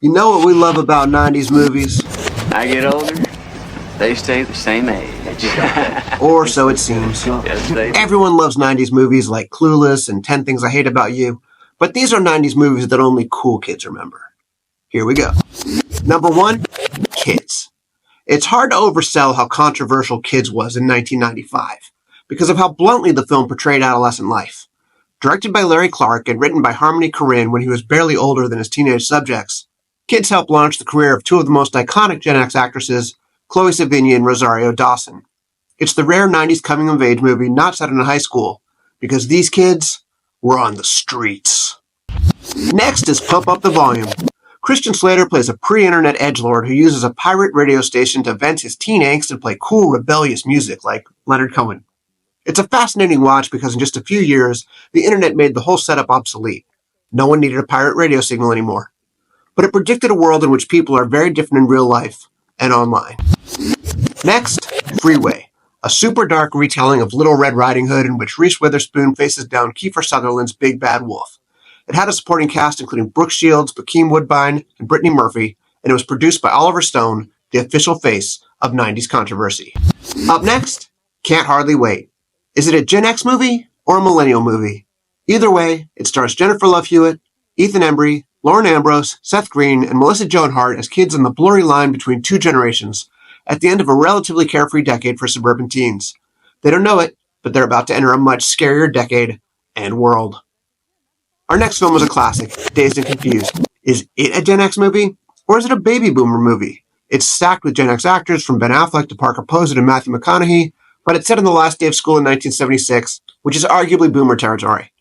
You know what we love about 90s movies? I get older, they stay the same age. Or so it seems. Yes, they do. Everyone loves 90s movies like Clueless and 10 Things I Hate About You, but these are 90s movies that only cool kids remember. Here we go. Number 1, Kids. It's hard to oversell how controversial Kids was in 1995 because of how bluntly the film portrayed adolescent life. Directed by Larry Clark and written by Harmony Korine when he was barely older than his teenage subjects, Kids helped launch the career of two of the most iconic Gen X actresses, Chloe Sevigny and Rosario Dawson. It's the rare 90s coming-of-age movie not set in a high school, because these kids were on the streets. Next is Pump Up the Volume. Christian Slater plays a pre-internet edgelord who uses a pirate radio station to vent his teen angst and play cool, rebellious music like Leonard Cohen. It's a fascinating watch because in just a few years, the internet made the whole setup obsolete. No one needed a pirate radio signal anymore. But it predicted a world in which people are very different in real life and online. Next, Freeway, a super dark retelling of Little Red Riding Hood in which Reese Witherspoon faces down Kiefer Sutherland's Big Bad Wolf. It had a supporting cast including Brooke Shields, Bokeem Woodbine, and Brittany Murphy, and it was produced by Oliver Stone, the official face of 90s controversy. Up next, Can't Hardly Wait. Is it a Gen X movie or a millennial movie? Either way, it stars Jennifer Love Hewitt, Ethan Embry, Lauren Ambrose, Seth Green, and Melissa Joan Hart as kids on the blurry line between two generations at the end of a relatively carefree decade for suburban teens. They don't know it, but they're about to enter a much scarier decade and world. Our next film is a classic, Dazed and Confused. Is it a Gen X movie, or is it a baby boomer movie? It's stacked with Gen X actors from Ben Affleck to Parker Posey to Matthew McConaughey, but it's set in the last day of school in 1976, which is arguably boomer territory.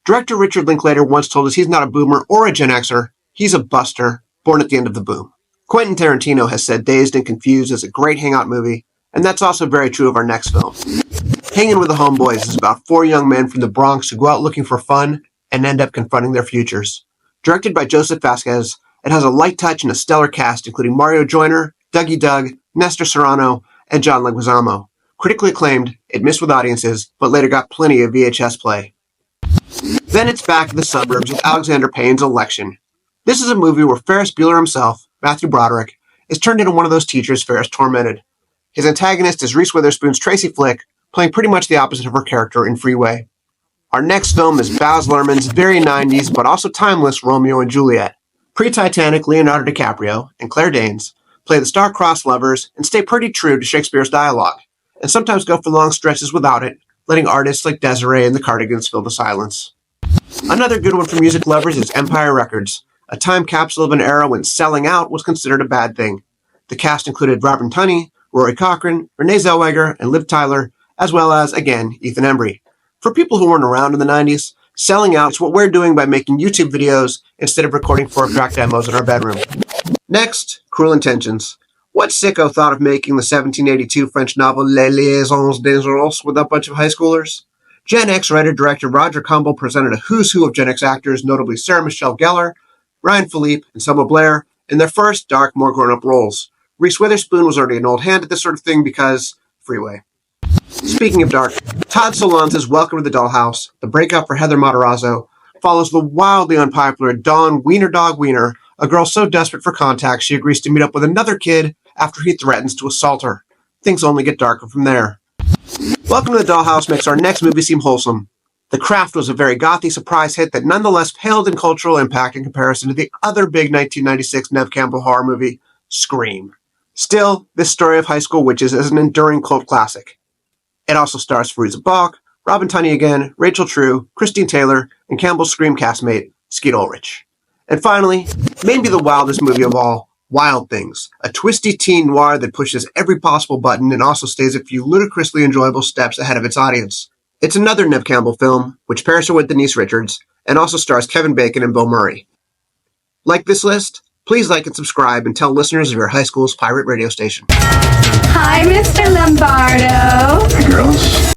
Director Richard Linklater once told us he's not a boomer or a Gen Xer, he's a buster, born at the end of the boom. Quentin Tarantino has said Dazed and Confused is a great hangout movie, and that's also very true of our next film. Hangin' with the Homeboys is about 4 young men from the Bronx who go out looking for fun and end up confronting their futures. Directed by Joseph Vasquez, it has a light touch and a stellar cast including Mario Joyner, Dougie Doug, Nestor Serrano, and John Leguizamo. Critically acclaimed, it missed with audiences, but later got plenty of VHS play. Then it's back to the suburbs with Alexander Payne's Election. This is a movie where Ferris Bueller himself, Matthew Broderick, is turned into one of those teachers Ferris tormented. His antagonist is Reese Witherspoon's Tracy Flick, playing pretty much the opposite of her character in Freeway. Our next film is Baz Luhrmann's very 90s but also timeless Romeo and Juliet. Pre-Titanic Leonardo DiCaprio and Claire Danes play the star-crossed lovers and stay pretty true to Shakespeare's dialogue, and sometimes go for long stretches without it, letting artists like Desiree and the Cardigans fill the silence. Another good one for music lovers is Empire Records, a time capsule of an era when selling out was considered a bad thing. The cast included Robert Tunney, Rory Cochrane, Renee Zellweger, and Liv Tyler, as well as, again, Ethan Embry. For people who weren't around in the 90s, selling out is what we're doing by making YouTube videos instead of recording 4-track demos in our bedroom. Next, Cruel Intentions. What sicko thought of making the 1782 French novel Les Liaisons Dangereuses with a bunch of high schoolers? Gen X writer-director Roger Kumble presented a who's who of Gen X actors, notably Sarah Michelle Gellar, Ryan Philippe, and Selma Blair, in their first dark, more grown-up roles. Reese Witherspoon was already an old hand at this sort of thing because Freeway. Speaking of dark, Todd Solondz's Welcome to the Dollhouse, the breakup for Heather Matarazzo, follows the wildly unpopular Dawn Wiener Dog Wiener, a girl so desperate for contact she agrees to meet up with another kid after he threatens to assault her. Things only get darker from there. Welcome to the Dollhouse makes our next movie seem wholesome. The Craft was a very gothy surprise hit that nonetheless paled in cultural impact in comparison to the other big 1996 Neve Campbell horror movie, Scream. Still, this story of high school witches is an enduring cult classic. It also stars Fairuza Balk, Robin Tunney again, Rachel True, Christine Taylor, and Campbell's Scream castmate, Skeet Ulrich. And finally, maybe the wildest movie of all, Wild Things, a twisty teen noir that pushes every possible button and also stays a few ludicrously enjoyable steps ahead of its audience. It's another Neve Campbell film, which pairs her with Denise Richards, and also stars Kevin Bacon and Bill Murray. Like this list? Please like and subscribe and tell listeners of your high school's pirate radio station. Hi, Mr. Lombardo. Hey, girls.